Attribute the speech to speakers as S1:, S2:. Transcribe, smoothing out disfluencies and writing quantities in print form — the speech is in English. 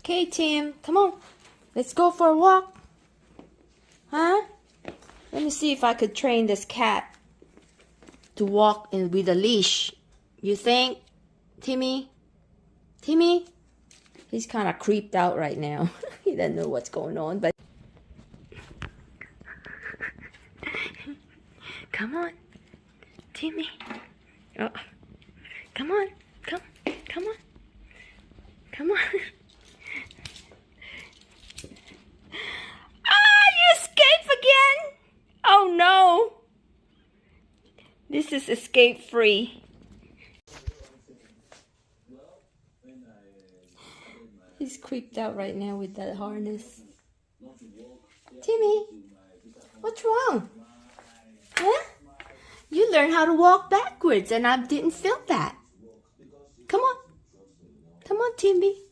S1: Okay, Tim, come on. Let's go for a walk. Huh? Let me see if I could train this cat to walk with a leash. You think, Timmy? Timmy? He's kind of creeped out right now. He doesn't know what's going on, but... Come on, Timmy. Oh, come on. Come on. Come on. You escaped again? Oh no. This is escape free. He's creeped out right now with that harness. Timmy, what's wrong? Huh? You learned how to walk backwards and I didn't film that. Come on. Come on, Timmy.